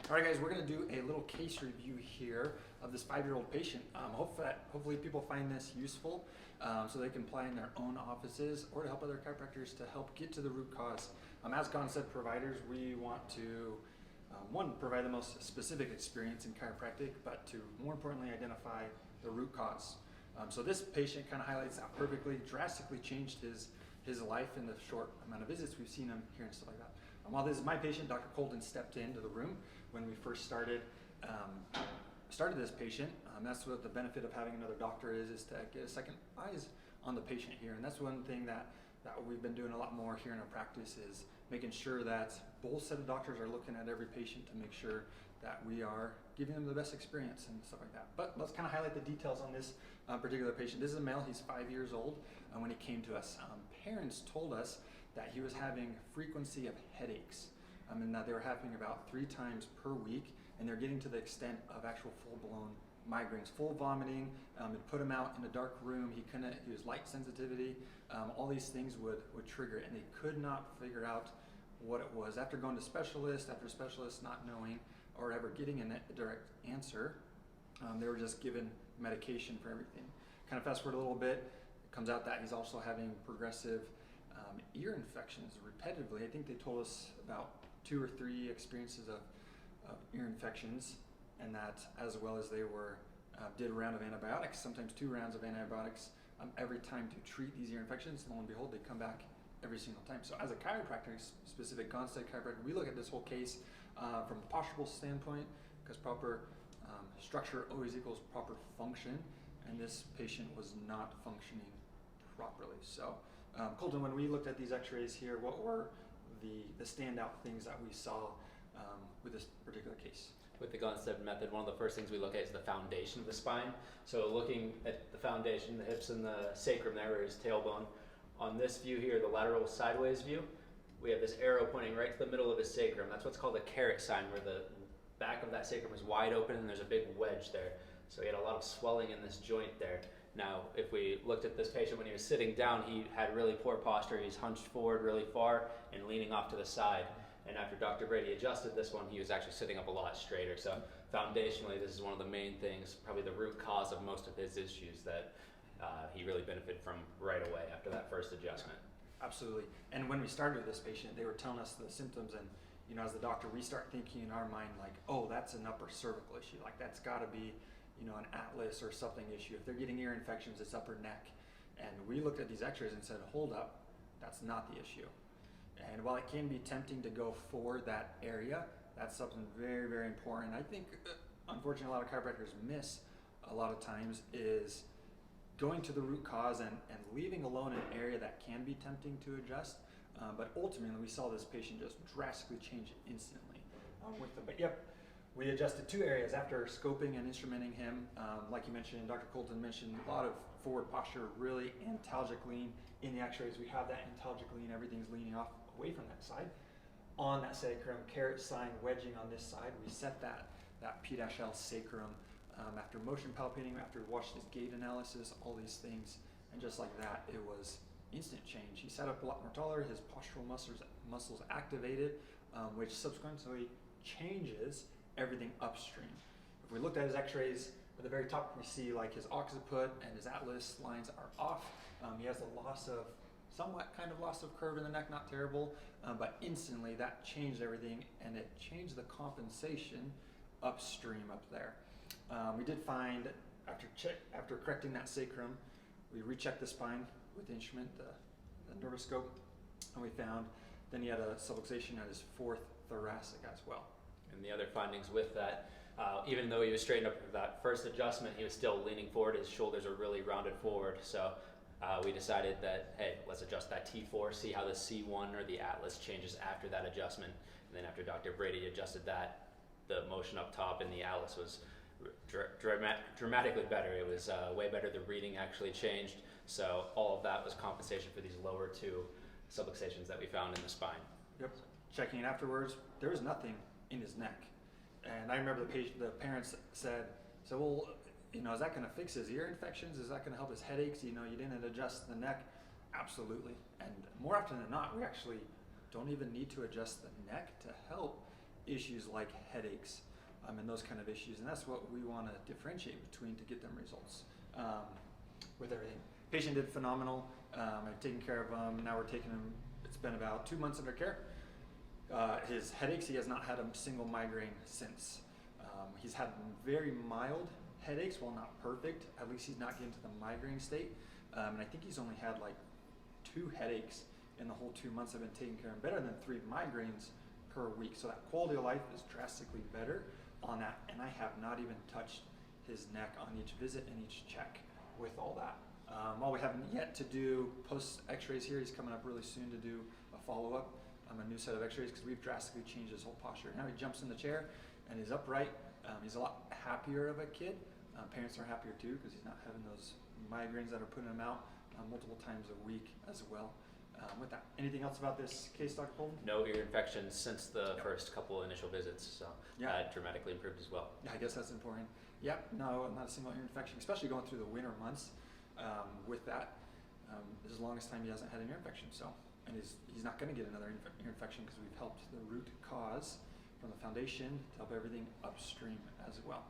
All right, guys, we're going to do a little case review here of this 5-year-old patient. Hopefully people find this useful so they can apply in their own offices or to help other chiropractors to help get to the root cause. As Gonstead providers, we want to, one, provide the most specific experience in chiropractic, but to more importantly identify the root cause. So this patient kind of highlights that perfectly, drastically changed his life in the short amount of visits we've seen him here and stuff like that. While this is my patient, Dr. Colton stepped into the room when we first started this patient. That's what the benefit of having another doctor is to get a second eyes on the patient here. And that's one thing that we've been doing a lot more here in our practice is making sure that both set of doctors are looking at every patient to make sure that we are giving them the best experience and stuff like that. But let's kind of highlight the details on this particular patient. This is a male, he's 5 years old when he came to us. Parents told us that he was having frequency of headaches. And that they were happening about 3 times per week, and they're getting to the extent of actual full-blown migraines, full vomiting. It put him out in a dark room. He was light sensitivity. All these things would trigger it, and they could not figure out what it was. After going to specialist after specialist, not knowing or ever getting a direct answer, they were just given medication for everything. Kind of fast forward a little bit, it comes out that he's also having progressive ear infections repetitively. I think they told us about 2 or 3 experiences of ear infections, and that as well as they did a round of antibiotics, sometimes 2 rounds of antibiotics every time to treat these ear infections. Lo and behold, they come back every single time. So as a chiropractor, specific Gonstead chiropractor, we look at this whole case from a postural standpoint, because proper structure always equals proper function, and this patient was not functioning properly. So Colton, when we looked at these x-rays here, what were the standout things that we saw with this particular case? With the Gonstead method, one of the first things we look at is the foundation of the spine. So looking at the foundation, the hips and the sacrum there, or his tailbone. On this view here, the lateral sideways view, we have this arrow pointing right to the middle of his sacrum. That's what's called a caret sign, where the back of that sacrum is wide open and there's a big wedge there. So he had a lot of swelling in this joint there. Now, if we looked at this patient when he was sitting down, he had really poor posture. He's hunched forward really far and leaning off to the side. And after Dr. Brady adjusted this one, he was actually sitting up a lot straighter. So foundationally, this is one of the main things, probably the root cause of most of his issues that he really benefited from right away after that first adjustment. Absolutely. And when we started with this patient, they were telling us the symptoms, and as the doctor, we start thinking in our mind like, oh, that's an upper cervical issue. Like that's got to be an atlas or something issue. If they're getting ear infections, it's upper neck. And we looked at these x-rays and said, hold up, that's not the issue. And while it can be tempting to go for that area, that's something very, very important. I think, unfortunately, a lot of chiropractors miss a lot of times is going to the root cause and leaving alone an area that can be tempting to adjust. But ultimately, we saw this patient just drastically change instantly with them. But yep, we adjusted 2 areas after scoping and instrumenting him. Like you mentioned, Dr. Colton mentioned a lot of forward posture, really antalgic lean in the x-rays. We have that antalgic lean, everything's leaning off away from that side. On that sacrum, caret sign wedging on this side, we set that P-L sacrum after motion palpating, after watched his gait analysis, all these things, and just like that, it was instant change. He sat up a lot more taller, his postural muscles activated, which subsequently changes everything upstream. If we looked at his x-rays, at the very top we see like his occiput and his atlas lines are off. He has a somewhat kind of loss of curve in the neck, not terrible, but instantly that changed everything, and it changed the compensation upstream up there. We did find, after correcting that sacrum, we rechecked the spine with the instrument, the nervoscope, and we found then he had a subluxation at his 4th thoracic as well. And the other findings with that, even though he was straightened up for that first adjustment, he was still leaning forward. His shoulders are really rounded forward. So we decided that, hey, let's adjust that T4, see how the C1 or the atlas changes after that adjustment. And then after Dr. Brady adjusted that, the motion up top in the atlas was dramatically better. It was way better. The reading actually changed. So all of that was compensation for these lower 2 subluxations that we found in the spine. Yep. Checking it afterwards, there was nothing in his neck. And I remember the parents said, well, is that going to fix his ear infections? Is that going to help his headaches? You didn't adjust the neck. Absolutely. And more often than not, we actually don't even need to adjust the neck to help issues like headaches and those kind of issues. And that's what we want to differentiate between to get them results with everything. Patient did phenomenal. I've taken care of him. Now we're taking him, it's been about 2 months under care. His headaches, he has not had a single migraine since. He's had very mild headaches, while not perfect. At least he's not getting to the migraine state. And I think he's only had like 2 headaches in the whole 2 months I've been taking care of him, better than 3 migraines per week. So that quality of life is drastically better on that. And I have not even touched his neck on each visit and each check with all that. While we haven't yet to do post x-rays here, he's coming up really soon to do a follow-up, a new set of x-rays, because we've drastically changed his whole posture. Now he jumps in the chair and he's upright. He's a lot happier of a kid. Parents are happier too, because he's not having those migraines that are putting him out multiple times a week as well. With that, anything else about this case, Dr. Colton? No ear infections since the first couple initial visits, so dramatically improved as well. Yeah, I guess that's important. Yep, no, not a single ear infection, especially going through the winter months. With that, this is the longest time he hasn't had an ear infection. So, and he's not going to get another ear infection because we've helped the root cause from the foundation to help everything upstream as well.